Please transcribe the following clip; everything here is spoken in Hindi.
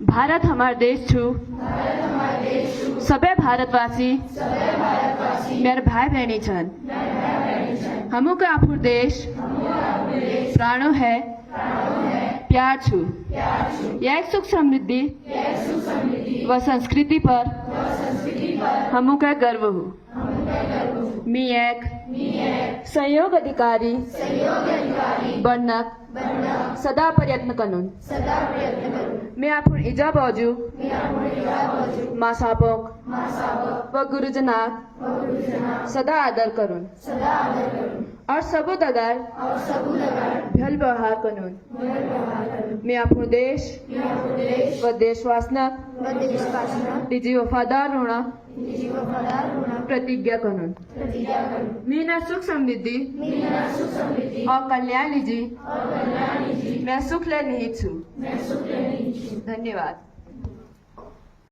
भारत हमारा देश छू सबे भारतवासी मेरे भाई बहनी छन। हमू का आपुर देश प्राणो है प्यार छू। यह सुख समृद्धि व संस्कृति पर हमू का गर्व हो। मी एक सहयोग अधिकारी बनक सदा प्रयत्न करून मी आपुर इजा बाजू मासापोक व गुरुजनाक सदा आदर करून और सबू दगार भल व्यवहार करून मी आपुर देश व देशवासनक तिजी वफादार होना प्रतिज्ञा करून मी न सुख समृद्धि और कल्याण लीजी मैं सुख ले नहीं छू। धन्यवाद।